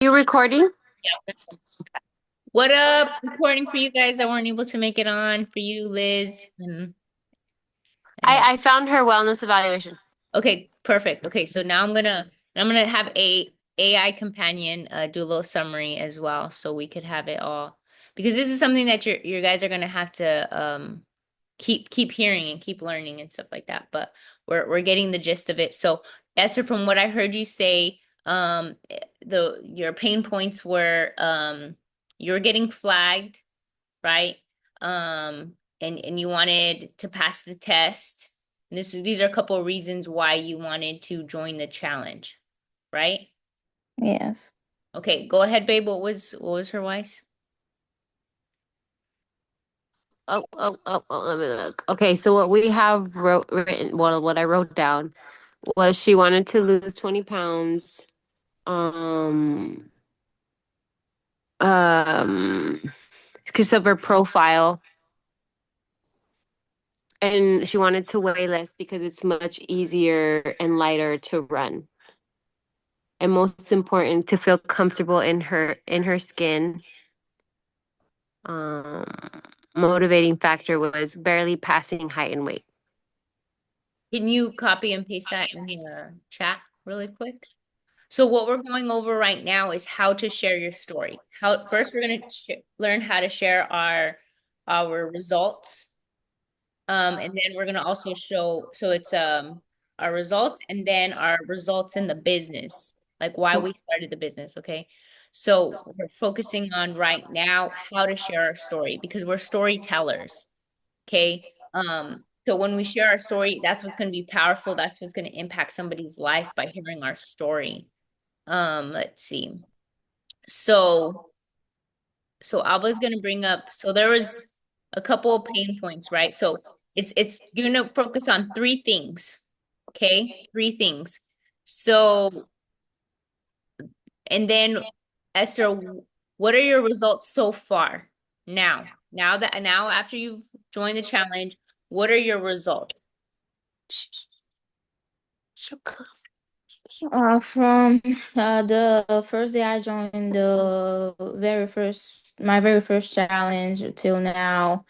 You recording? Yeah. What up? Recording for you guys that weren't able to make it on. For you, Liz, and I found her wellness evaluation. okay, perfect. Okay, so now I'm gonna have a AI companion do a little summary as well, so we could have it all because this is something that your guys are gonna have to keep hearing and keep learning and stuff like that. But we're getting the gist of it. So Esther, from what I heard you say, the your pain points were you're getting flagged, right? And you wanted to pass the test. And these are a couple of reasons why you wanted to join the challenge, right? Yes. Okay, go ahead, babe. What was her wise? Let me look. Okay, so what we have written, well, what I wrote down was she wanted to lose 20 pounds. Um, um, because of her profile, and she wanted to weigh less because it's much easier and lighter to run. And most important, to feel comfortable in her skin. Um, Motivating factor was barely passing height and weight. Can you copy and paste that in the chat really quick? So what we're going over right now is how to share your story. How first we're going to learn how to share our results. And then we're going to also show so it's our results and then our results in the business, like why we started the business, okay? So we're focusing on right now how to share our story because we're storytellers, okay? So when we share our story, that's what's going to be powerful. That's what's going to impact somebody's life by hearing our story. Let's see. So so Alba's gonna bring up, so there was a couple of pain points, right? So it's you're gonna focus on three things. Okay? Three things. So and then Esther, what are your results so far? Now after you've joined the challenge, what are your results? From the first day I joined my very first challenge till now,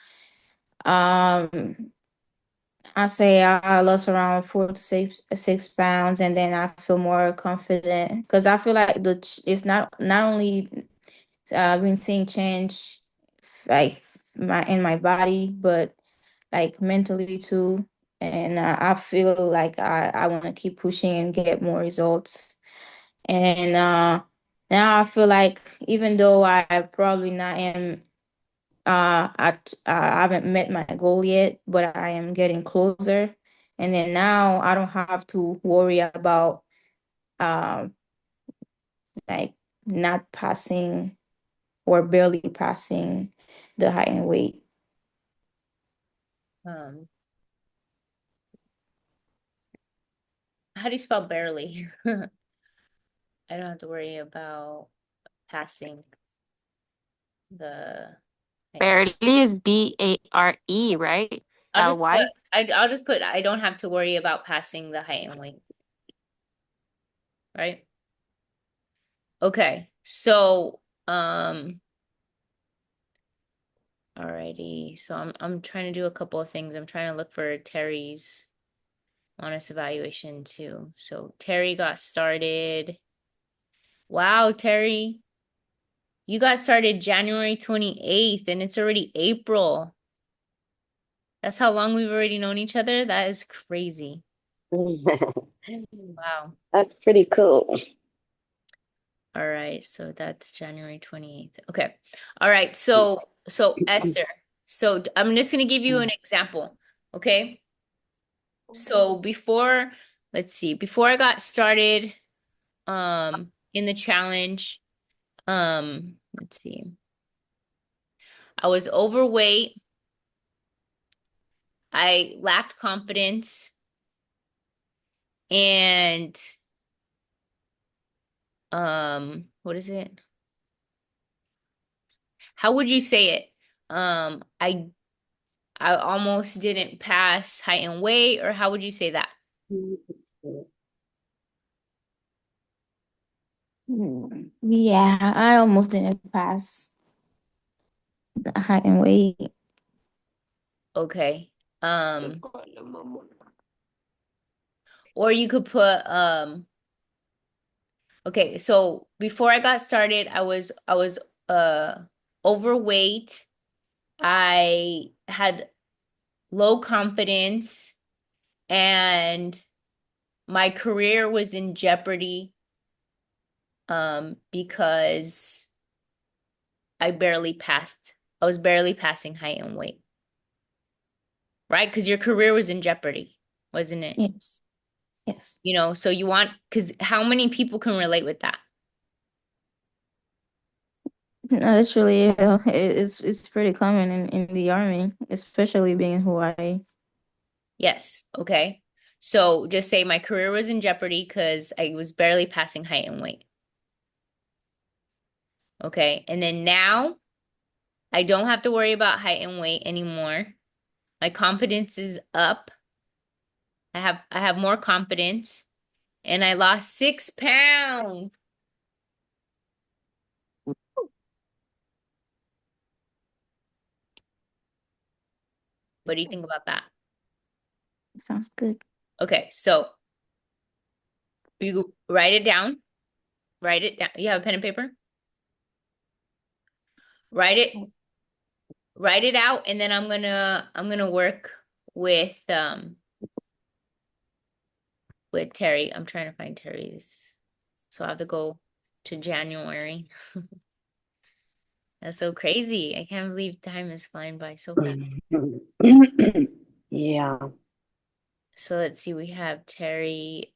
um, I say I lost around 4 to 6 pounds, and then I feel more confident because I feel like it's not only I've been seeing change like my body, but like mentally too. And I feel like I want to keep pushing and get more results. And now I feel like even though I probably not am I haven't met my goal yet, but I am getting closer. And then now I don't have to worry about um like not passing or barely passing the height and weight. Um, how do you spell barely? I don't have to worry about passing the Barely is Bare, right? I'll just put Ly. I'll just put I don't have to worry about passing the height and weight, right? Okay. So, alrighty. So I'm trying to do a couple of things. I'm trying to look for Terry's honest evaluation too. So Terry got started. Wow, Terry, you got started January 28th and it's already April. That's how long we've already known each other. That is crazy. Wow. That's pretty cool. All right, so that's January 28th. Okay. All right. So Esther, so I'm just going to give you an example, okay? So let's see, before I got started in the challenge, let's see. I was overweight, I lacked confidence, and what is it? How would you say it? I almost didn't pass height and weight, or how would you say that? Yeah, I almost didn't pass the height and weight. Okay. Or you could put okay, so before I got started, I was overweight. I had low confidence and my career was in jeopardy because I was barely passing height and weight, right? Because your career was in jeopardy, wasn't it? Yes, yes. You know, so you want, because how many people can relate with that? No, that's really it's pretty common in the army, especially being in Hawaii. Yes. Okay. So just say my career was in jeopardy because I was barely passing height and weight. Okay. And then now I don't have to worry about height and weight anymore. My confidence is up. I have more confidence and I lost 6 pounds. What do you think about that? Sounds good. Okay, so you write it down. Write it down. You have a pen and paper? Write it, write it out, and then I'm gonna work with Terry. I'm trying to find Terry's. So I have to go to January. That's so crazy. I can't believe time is flying by so fast. Yeah. So let's see, we have Terry.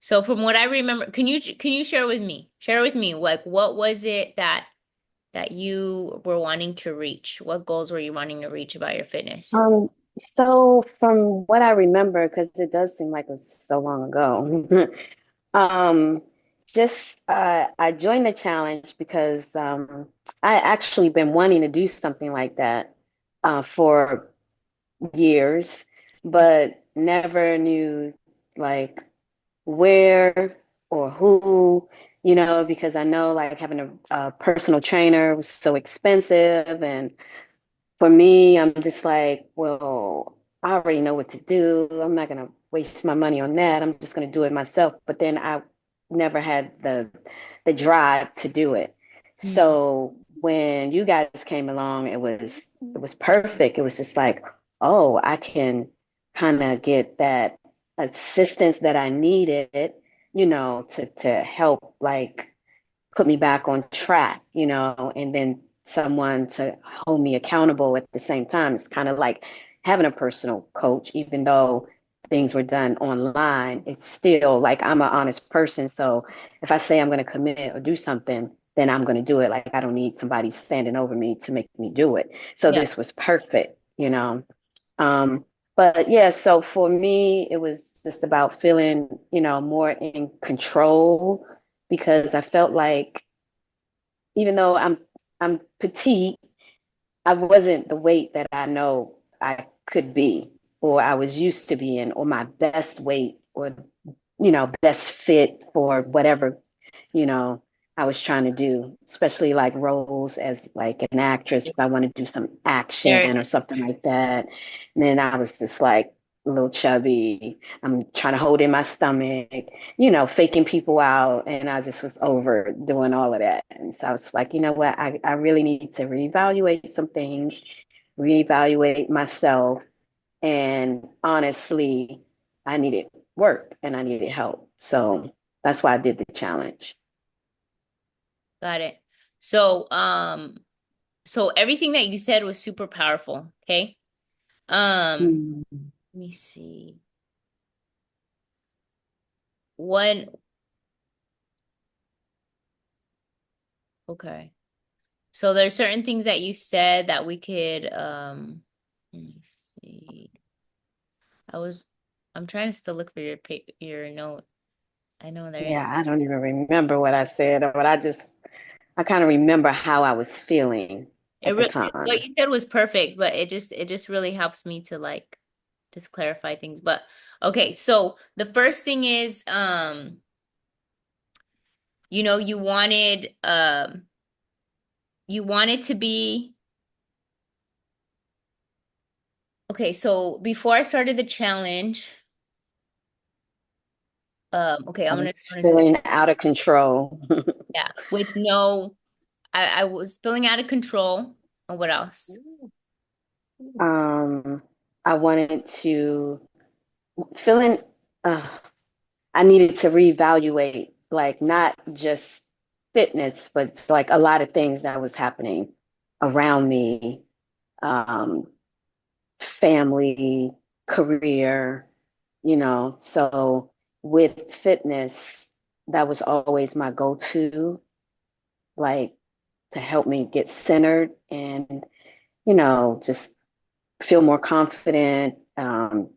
So from what I remember, can you share with me? Share with me, like what was it that you were wanting to reach? What goals were you wanting to reach about your fitness? Um, so from what I remember, because it does seem like it was so long ago, um, just I joined the challenge because I actually been wanting to do something like that for years, but never knew like where or who, because I know like having a personal trainer was so expensive. And for me, I'm just like, well, I already know what to do. I'm not going to waste my money on that. I'm just going to do it myself. But then I never had the drive to do it. Mm. So when you guys came along, it was perfect. It was just like, oh, I can kind of get that assistance that I needed, to help like put me back on track, and then someone to hold me accountable at the same time. It's kind of like having a personal coach, even though things were done online. It's still like I'm an honest person. So if I say I'm going to commit or do something, then I'm going to do it. Like I don't need somebody standing over me to make me do it. So Yeah. this was perfect. Um, but yeah, so for me, it was just about feeling, more in control because I felt like even though I'm petite, I wasn't the weight that I know I could be or I was used to being or my best weight or best fit for whatever, you know, I was trying to do, especially like roles as like an actress, if I want to do some There. action or something like that. And then I was just like a little chubby. I'm trying to hold in my stomach, faking people out. And I just was over doing all of that. And so I was like, you know what? I really need to reevaluate some things, reevaluate myself. And honestly, I needed work and I needed help. So that's why I did the challenge. Got it. So, so everything that you said was super powerful, okay? Mm. Let me see. One, okay. So there's certain things that you said that we could, let me see. I was, I'm trying to still look for your note. I know they're in. Yeah, I don't even remember what I said, but I kind of remember how I was feeling at the What time. you said was perfect, but it just really helps me to like just clarify things. But okay, so the first thing is, you wanted to be okay, so before I started the challenge, okay, I was I'm gonna do this. feeling out of control. Yeah, with no, I was feeling out of control. And what else? Um, I wanted to feeling uh, I needed to reevaluate, like not just fitness, but like a lot of things that was happening around me, um, family, career, So with fitness, that was always my go-to, like to help me get centered and, just feel more confident,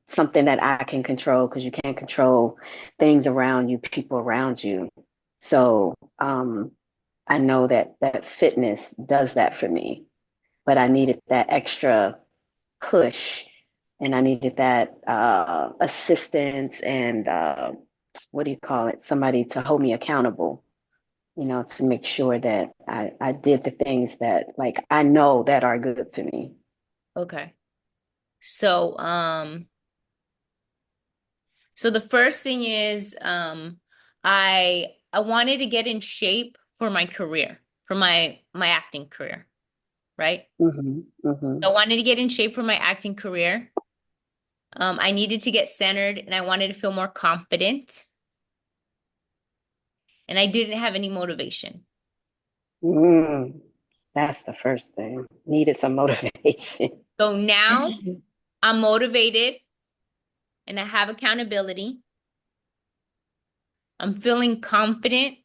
something that I can control because you can't control things around you, people around you. So I know that fitness does that for me, but I needed that extra push and I needed that assistance and what do you call it? Somebody to hold me accountable, to make sure that I did the things that like I know that are good for me. Okay. So, so the first thing is, I wanted to get in shape for my career, for my acting career, right? Hmm. Hmm. So I wanted to get in shape for my acting career. I needed to get centered and I wanted to feel more confident. And I didn't have any motivation. Mm, that's the first thing. Needed some motivation. So now I'm motivated and I have accountability. I'm feeling confident.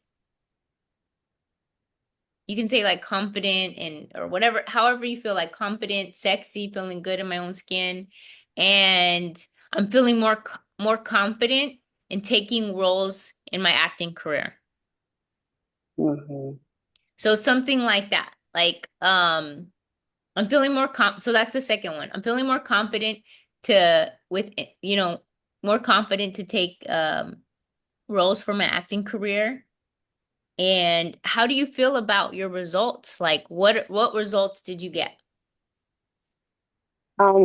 You can say like confident and or whatever, however you feel like confident, sexy, feeling good in my own skin. And I'm feeling more confident in taking roles in my acting career. Hmm. So something like that. Like I'm feeling so that's the second one. I'm feeling more confident to with more confident to take roles for my acting career. And how do you feel about your results? Like what results did you get?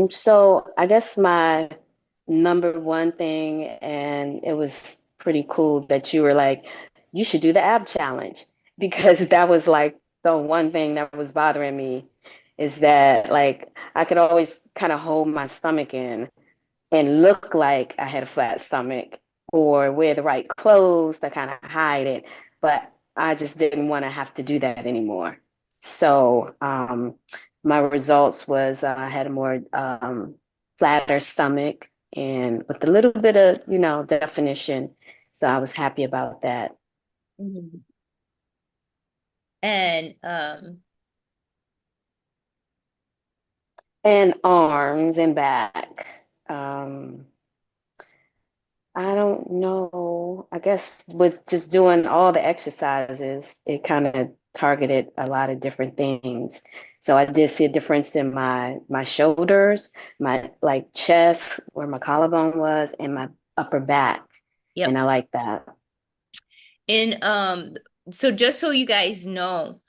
So I guess my number one thing, and it was pretty cool that you were like, you should do the ab challenge because that was like the one thing that was bothering me is that like I could always kind of hold my stomach in and look like I had a flat stomach or wear the right clothes to kind of hide it. But I just didn't want to have to do that anymore. So my results was I had a more flatter stomach and with a little bit of, definition. So I was happy about that. Mhm. And And arms and back. Um, I don't know. I guess with just doing all the exercises, it kind of targeted a lot of different things. So I did see a difference in my shoulders, my like chest, where my collarbone was, and my upper back. And yep. I like that. And so just so you guys know,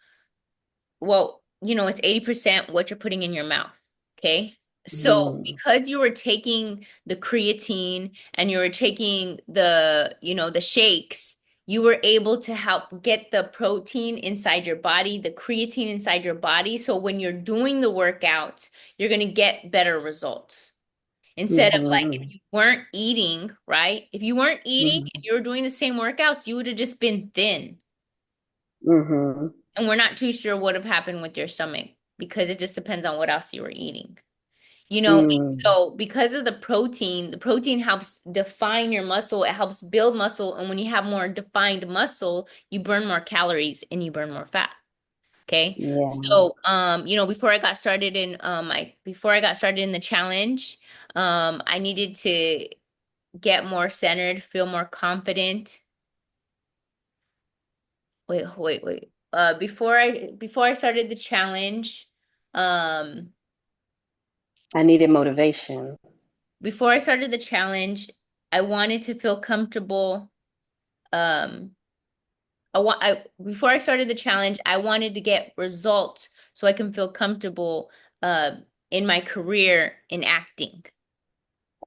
well, it's 80% what you're putting in your mouth. Okay. So Mm, because you were taking the creatine and you were taking the shakes, you were able to help get the protein inside your body, the creatine inside your body. So when you're doing the workouts, you're going to get better results. Instead of like if hmm. you weren't eating, right? If you weren't eating Hmm. and you were doing the same workouts, you would have just been thin. Hmm. And we're not too sure what have happened with your stomach because it just depends on what else you were eating. Mm, So because of the protein helps define your muscle, it helps build muscle. And when you have more defined muscle, you burn more calories and you burn more fat. Okay. yeah. So before I got started in before I got started in the challenge, I needed to get more centered, feel more confident. Wait. Before I started the challenge, um, I needed motivation. before I started the challenge, I wanted to feel comfortable, um, before I started the challenge, I wanted to get results so I can feel comfortable uh in my career in acting.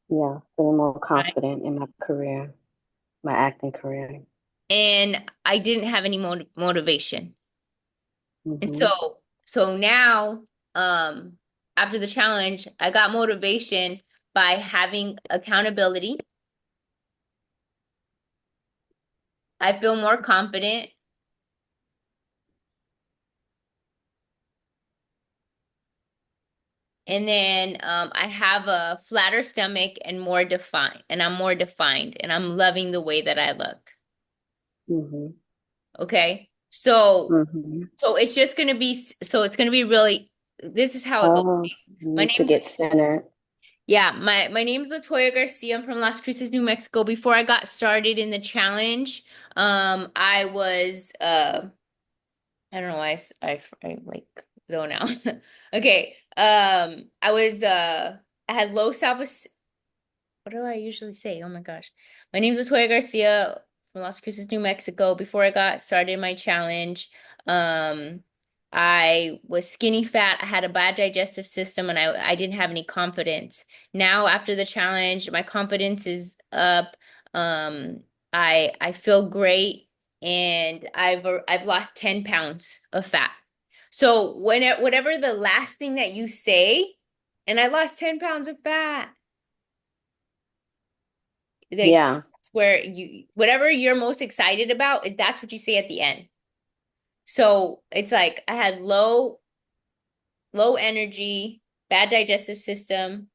Yeah, feeling more Right. confident in my career, my acting career. And I didn't have any motivation. And Hmm. so now, after the challenge, I got motivation by having accountability. I feel more confident. And then I have a flatter stomach and more defined, and I'm more defined, and I'm loving the way that I look. Hmm. Okay. So Hmm. so it's just gonna be so it's gonna be really this is how it goes. Oh, you My need to name's get centered. Yeah, my name's Latoya Garcia. I'm from Las Cruces, New Mexico. Before I got started in the challenge, I was I don't know why I like zone out. Okay. I had low self-esteem. What do I usually say? Oh my gosh. My name's Latoya Garcia from Las Cruces, New Mexico. Before I got started my challenge, um, I was skinny fat. I had a bad digestive system and I didn't have any confidence. Now, after the challenge, my confidence is up. Um, I feel great and I've lost 10 pounds of fat. So whatever the last thing that you say, and I lost 10 pounds of fat. Like Yeah. where you whatever you're most excited about, that's what you say at the end. So it's like I had low energy, bad digestive system.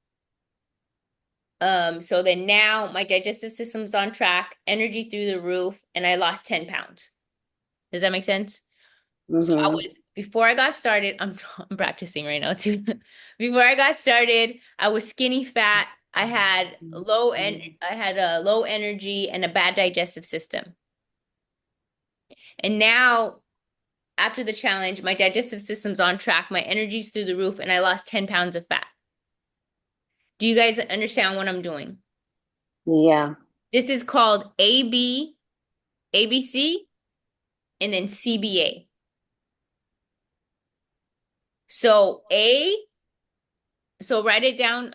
So then now my digestive system's on track, energy through the roof, and I lost 10 pounds. Does that make sense? So I Hmm. was before I got started, I'm practicing right now too. Before I got started, I was skinny fat. I had a low energy and a bad digestive system. And now after the challenge, my digestive system's on track, my energy's through the roof, and I lost 10 pounds of fat. Do you guys understand what I'm doing? Yeah. This is called ABC, and then CBA. So so write down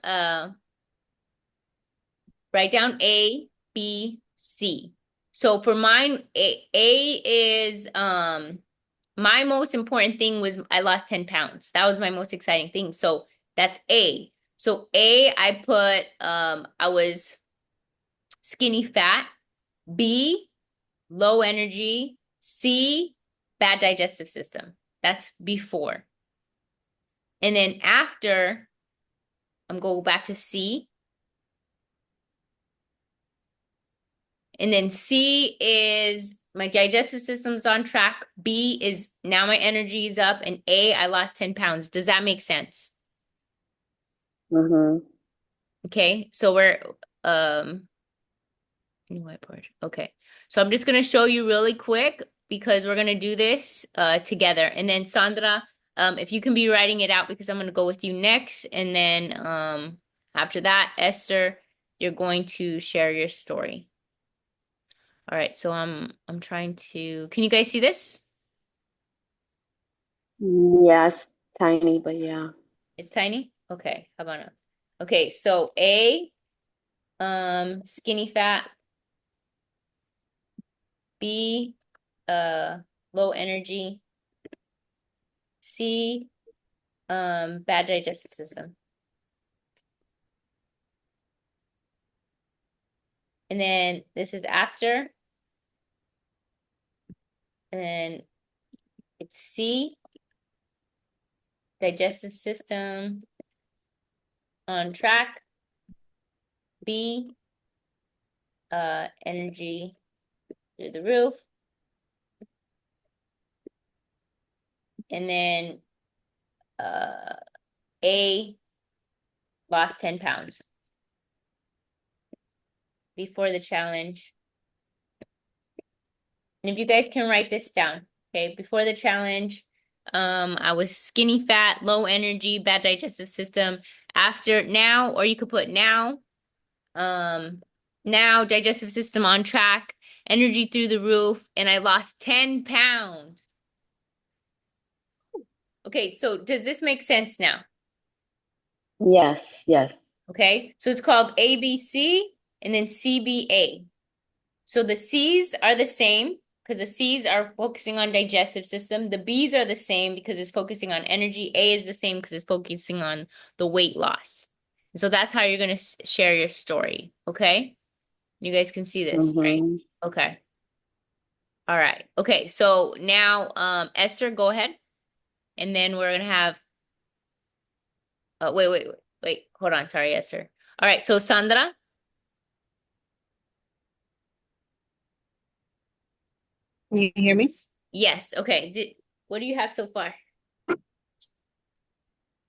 A, B, C. So for mine, A is my most important thing was I lost 10 pounds. That was my most exciting thing. So that's A. So A, I put I was skinny fat. B, low energy. C, bad digestive system. That's before. And then after, I'm going back to C. And then C is my digestive system's on track. B is now my energy is up. And A, I lost 10 pounds. Does that make sense? Hmm. Okay. So we're new whiteboard. Okay. So I'm just gonna show you really quick because we're gonna do this together. And then Sandra, if you can be writing it out because I'm gonna go with you next. And then after that, Esther, you're going to share your story. All right, so I'm trying to, can you guys see this? Yes, tiny, but yeah. It's tiny? Okay, how about now? Okay, so A, skinny fat, B, uh, low energy, C, bad digestive system. And then this is after, and then it's C, digestive system on track, B, energy through the roof, and then A, lost 10 pounds before the challenge. And if you guys can write this down, okay, before the challenge, I was skinny fat, low energy, bad digestive system. After now, or you could put now, now digestive system on track, energy through the roof, and I lost 10 pounds. Okay, so does this make sense now? Yes, yes. Okay, so it's called ABC and then CBA. So the C's are the same because the C's are focusing on digestive system. The B's are the same because it's focusing on energy. A is the same because it's focusing on the weight loss. So that's how you're going to share your story. Okay. You guys can see this, right? Mm-hmm. Okay. All right. Okay. So now, Esther, go ahead. And then we're going to have, wait. Hold on. Sorry, Esther. All right. So Sandra. Can you hear me? Yes. Okay. What do you have so far?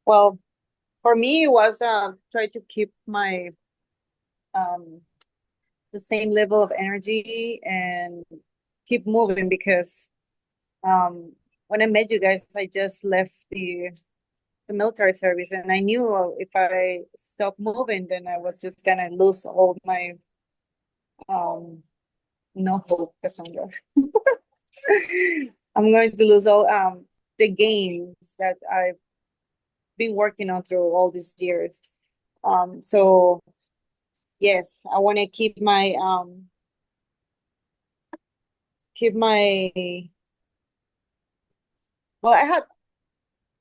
Well, for me, it was try to keep my the same level of energy and keep moving because when I met you guys, I just left the military service, and I knew if I stopped moving, then I was just gonna lose all my no hope, Cassandra. I'm going to lose all the gains that I've been working on through all these years. So yes, I want to keep my well, I had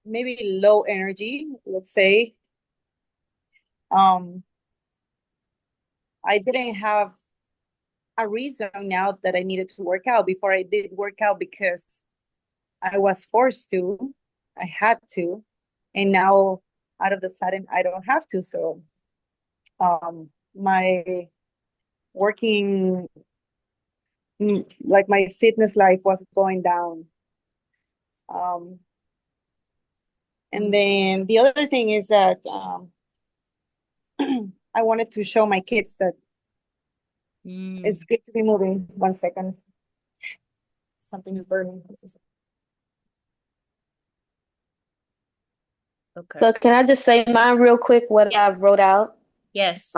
maybe low energy, let's say. Um, I didn't have a reason now that I needed to work out. Before I did work out because I was forced to, I had to, and now out of the sudden I don't have to. So my working like my fitness life was going down. And then the other thing is that I wanted to show my kids that it's good to be moving. 1 second. Something is burning. Okay. So can I just say mine real quick, what I wrote out? Yes.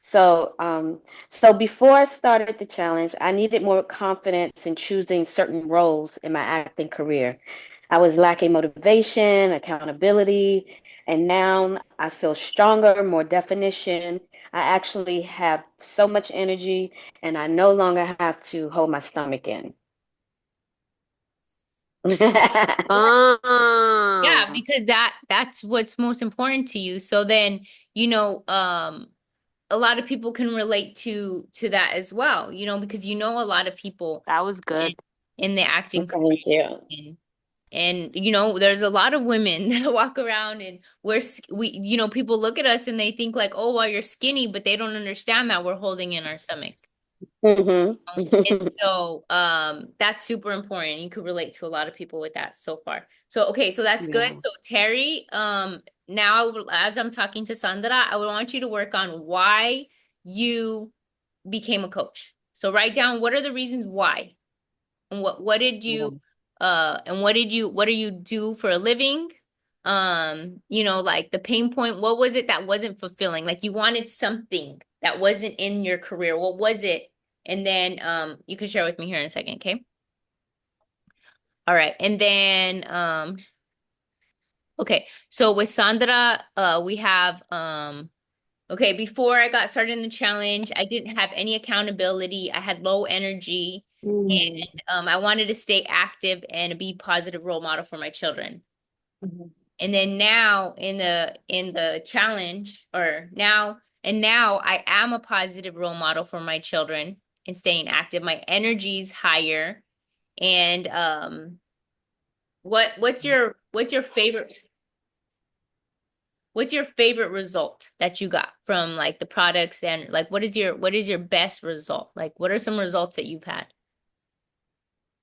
So before I started the challenge, I needed more confidence in choosing certain roles in my acting career. I was lacking motivation, accountability, and now I feel stronger, more definition. I actually have so much energy, and I no longer have to hold my stomach in. Yeah, Ah, because that's what's most important to you. So then, a lot of people can relate to that as well, because a lot of people that was in, good. in the acting Thank you. career. And there's a lot of women that walk around and people look at us and they think like, oh, well, you're skinny, but they don't understand that we're holding in our stomach. And Mm-hmm. so that's super important. You could relate to a lot of people with that so far. So okay, so that's good. Yeah. So Terry, now as I'm talking to Sandra, I would want you to work on why you became a coach. So write down what are the reasons why, and what did you and what do you do for a living? Like the pain point, what was it that wasn't fulfilling? Like you wanted something that wasn't in your career. What was it? And then you can share with me here in a second, okay? All right. And then okay. So with Sandra, we have okay, before I got started in the challenge, I didn't have any accountability. I had low energy, and I wanted to stay active and be a positive role model for my children. And then now in the challenge, now I am a positive role model for my children and staying active. My energy's higher. And what's your favorite result that you got from like the products, and like what is your best result? Like what are some results that you've had?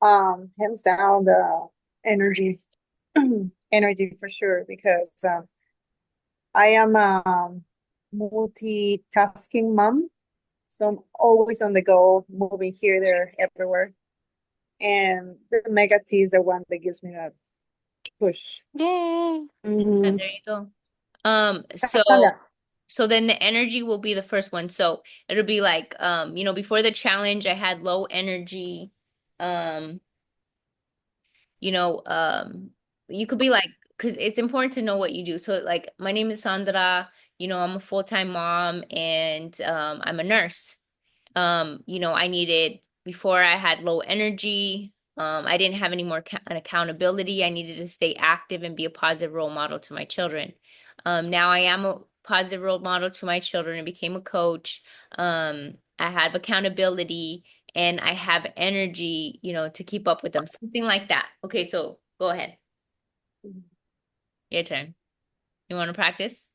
Hands down the energy, energy for sure, because I am a multitasking mom, so I'm always on the go, moving here, there, everywhere. And the Mega T is the one that gives me that push. Yay. And there you go. So Cassandra, So then the energy will be the first one. So it'll be like, before the challenge, I had low energy. Um, you know, you could be like, because it's important to know what you do. So like, my name is Sandra, I'm a full-time mom and I'm a nurse. I needed, before I had low energy, I didn't have any more accountability. I needed to stay active and be a positive role model to my children. Now I am a positive role model to my children and became a coach. I have accountability and I have energy, to keep up with them. Something like that. Okay, so go ahead. Your turn. You want to practice?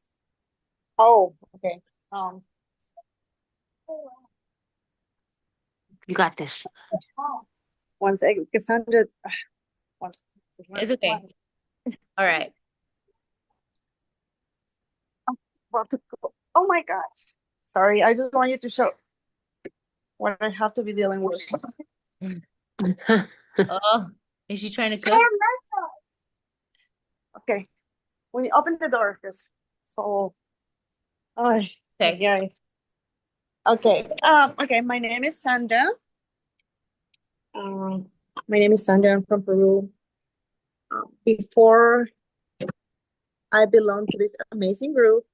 Oh, okay. You got this. One second, Cassandra. One second. It's okay. All right. About to go. Oh my gosh. Sorry, I just want you to show what I have to be dealing with. Oh, is she trying to cook? Okay. When you open the door, because so oh Okay. yeah. Okay. Okay, my name is Sandra. My name is Sandra. I'm from Peru. Before I belonged to this amazing group,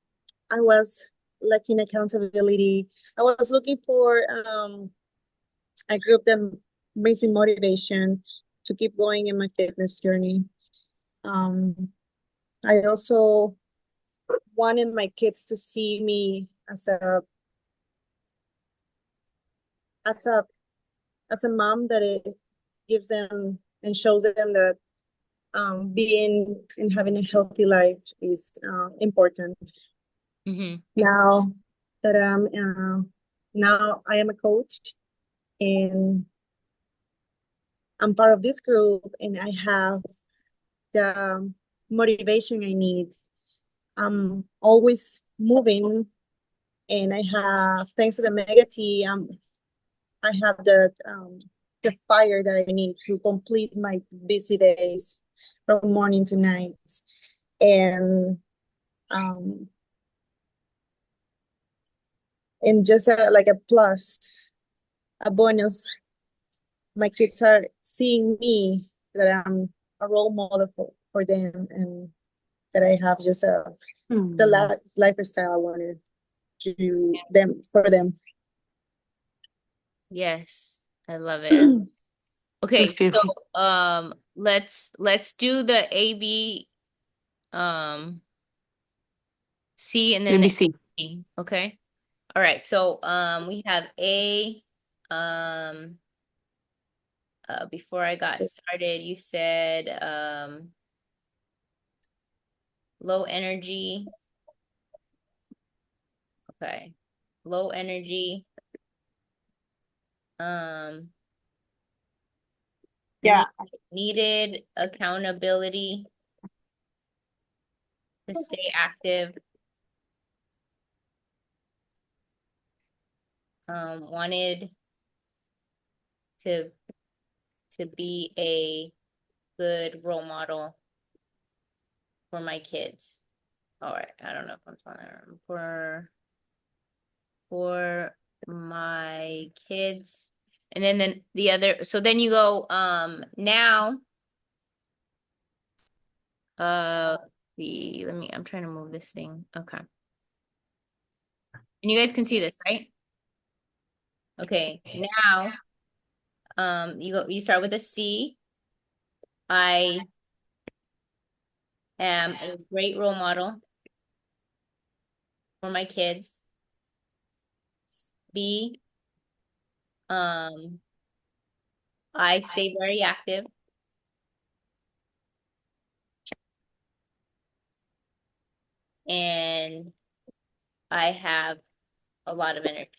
I was lacking accountability. I was looking for a group that brings me motivation to keep going in my fitness journey. I also wanted my kids to see me as a as a mom that it gives them and shows them that being and having a healthy life is important. Mm-hmm. Now that now I am a coach and I'm part of this group and I have the motivation I need. I'm always moving and I have, thanks to the Mega T, I have the fire that I need to complete my busy days from morning to night. Um, and just like a plus, a bonus, my kids are seeing me that I'm a role model for them and that I have just the lifestyle I wanted to them for them. Yes, I love it. Okay, That's beautiful. so let's do the A, B, C, and then the ABC. E. Okay. All right. So we have A. Before I got started, you said low energy. Okay. Low energy. Yeah. Needed accountability to stay active. Wanted to be a good role model for my kids. All right, I don't know if I'm telling her for my kids. And then the other, so then you go now I'm trying to move this thing. Okay. And you guys can see this, right? Okay, now you start with a C. I am a great role model for my kids. B, I stay very active. And I have a lot of energy.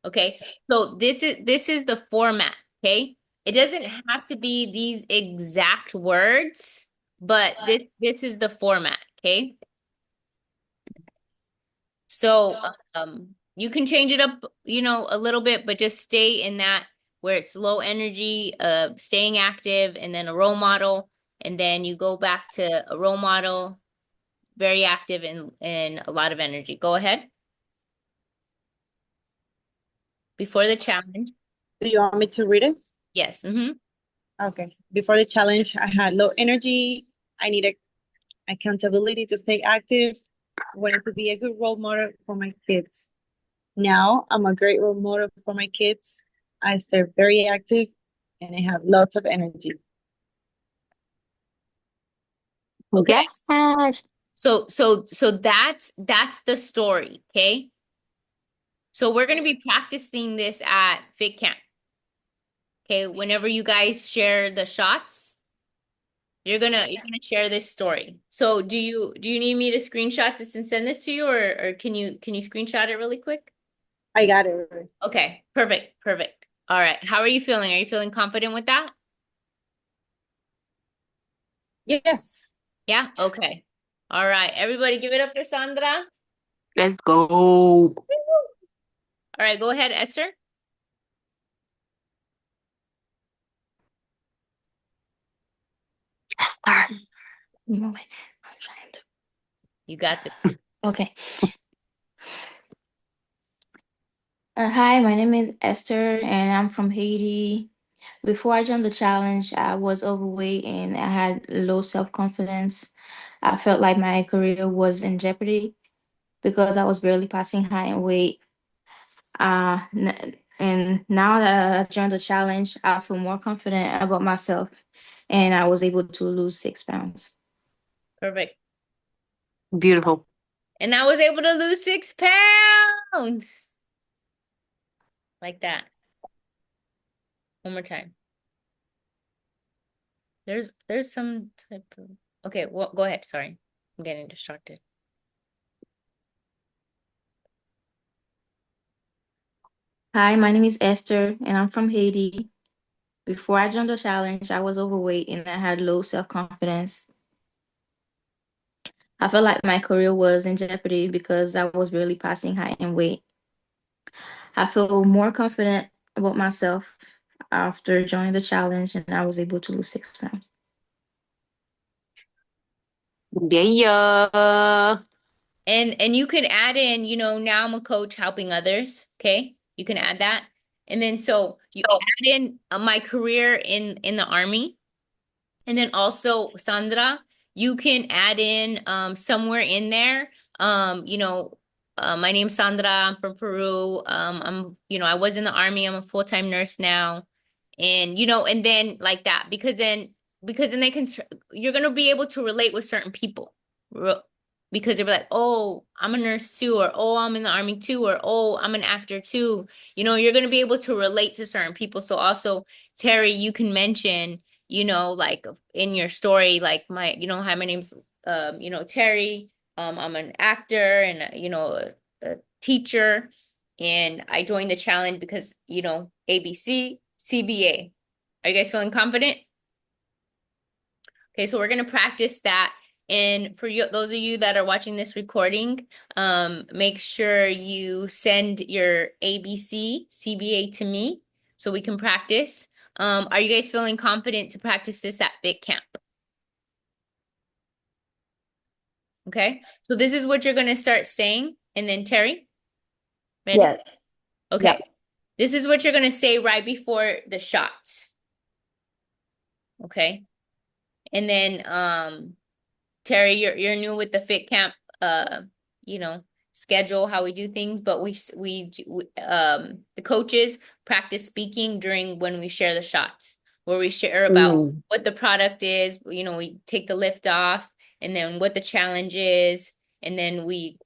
Okay, so this is the format, okay? It doesn't have to be these exact words, but this is the format, okay? So you can change it up, a little bit, but just stay in that where it's low energy, staying active, and then a role model, and then you go back to a role model, very active and a lot of energy. Go ahead. Before the challenge. Do you want me to read it? Yes. Mm-hmm. Okay. Before the challenge, I had low energy. I needed accountability to stay active. Wanted to be a good role model for my kids. Now I'm a great role model for my kids. I stay very active and I have lots of energy. Okay. Yes. So that's the story, okay? So we're gonna be practicing this at Fit Camp. Okay, whenever you guys share the shots, you're gonna share this story. So do you need me to screenshot this and send this to you, or can you screenshot it really quick? I got it. Okay, perfect, perfect. All right, how are you feeling? Are you feeling confident with that? Yes. Yeah, okay. All right, everybody give it up for Sandra. Let's go. All right, go ahead, Esther. Start. I'm trying to. You got this. Okay. Hi, my name is Esther, and I'm from Haiti. Before I joined the challenge, I was overweight and I had low self-confidence. I felt like my career was in jeopardy because I was barely passing high in weight. And now that I joined the challenge, I feel more confident about myself, and I was able to lose 6 pounds. Perfect. Beautiful. And I was able to lose 6 pounds. Like that. One more time. There's some type of, okay, well, go ahead. Sorry. I'm getting distracted. Hi, my name is Esther, and I'm from Haiti. Before I joined the challenge, I was overweight and I had low self-confidence. I felt like my career was in jeopardy because I was barely passing high in weight. I feel more confident about myself after joining the challenge, and I was able to lose 6 pounds. Yeah. And you can add in, now I'm a coach helping others. Okay. You can add that. And then so you add in my career in the army. And then also, Sandra, you can add in somewhere in there. My name's Sandra. I'm from Peru. I was in the army. I'm a full-time nurse now. And then like that, because then you're gonna be able to relate with certain people. Because they'll be like, oh, I'm a nurse too, or oh, I'm in the army too, or oh, I'm an actor too. You're gonna be able to relate to certain people. So also, Terry, you can mention, like in your story, like hi, my name's Terry. I'm an actor and a teacher, and I joined the challenge because ABC, CBA. Are you guys feeling confident? Okay, so we're gonna practice that. And for you, those of you that are watching this recording, make sure you send your ABC, CBA to me so we can practice. Are you guys feeling confident to practice this at Fit Camp? Okay, so this is what you're gonna start saying. And then Terry, ready? Yes. Okay. Yep. This is what you're gonna say right before the shots. Okay. And then Terry, you're new with the Fit Camp schedule, how we do things, but the coaches practice speaking during when we share the shots, where we share about what the product is, we take the lift off, and then what the challenge is, and then we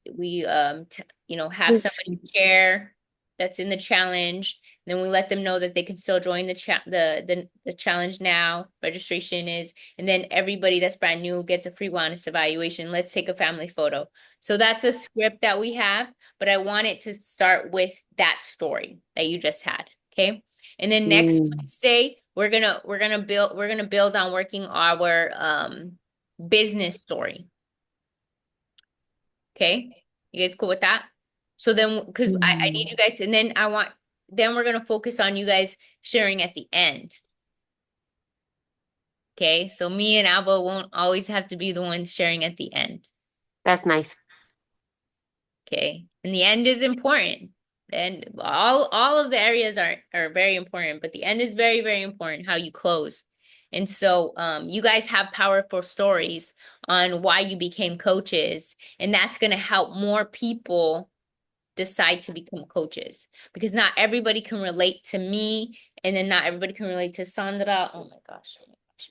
have somebody share that's in the challenge. Then we let them know that they can still join the challenge now. Registration is, and then everybody that's brand new gets a free wellness evaluation. Let's take a family photo. So that's a script that we have, but I want it to start with that story that you just had. Okay. And then next Wednesday, we're gonna build on working our business story. Okay. You guys cool with that? So then, because I need you guys, and then we're gonna focus on you guys sharing at the end. Okay, so me and Alba won't always have to be the one sharing at the end. That's nice. Okay. And the end is important. And all of the areas are very important, but the end is very, very important, how you close. And so you guys have powerful stories on why you became coaches, and that's going to help more people decide to become coaches, because not everybody can relate to me, and then not everybody can relate to Sandra. Oh my gosh. Oh my gosh.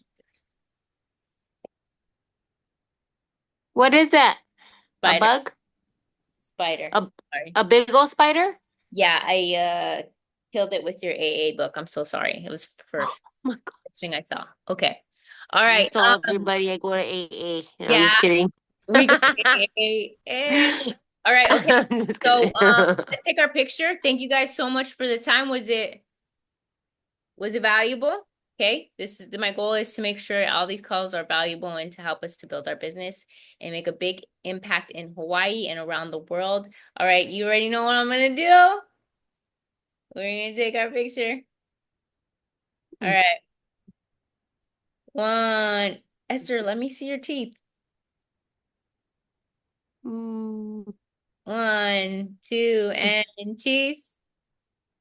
What is that? A Spider, bug? spider. A Sorry. a big old spider? Yeah, I killed it with your AA book. I'm so sorry. It was first Oh my God. thing I saw. Okay. All I right. just told everybody I go to AA. No, I'm Yeah, just kidding. we go AA. All right, okay. I'm just So kidding. let's take our picture. Thank you guys so much for the time. Was it valuable? Okay. This is my goal is to make sure all these calls are valuable and to help us to build our business and make a big impact in Hawaii and around the world. All right, you already know what I'm gonna do. We're gonna take our picture. All right. One. Esther, let me see your teeth. Mm, 1, 2, and cheese.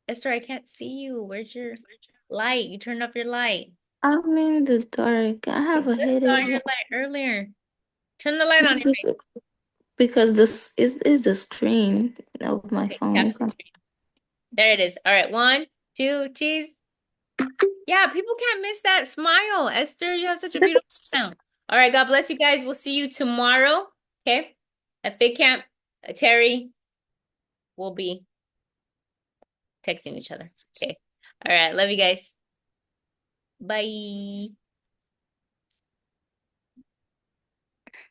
Esther, I can't see you. Where's your light? You turned off your light. I'm in the dark. I have a Just saw your headache. light earlier. Turn the light on. Because this is the screen of my Okay, phone. tap It's the not. screen. There it is. All right, 1, 2, cheese. Yeah, people can't miss that smile. Esther, you have such a beautiful smile. All right, God bless you guys. We'll see you tomorrow. Okay. At Big Camp. Terry will be texting each other. Okay. All right. Love you guys. Bye.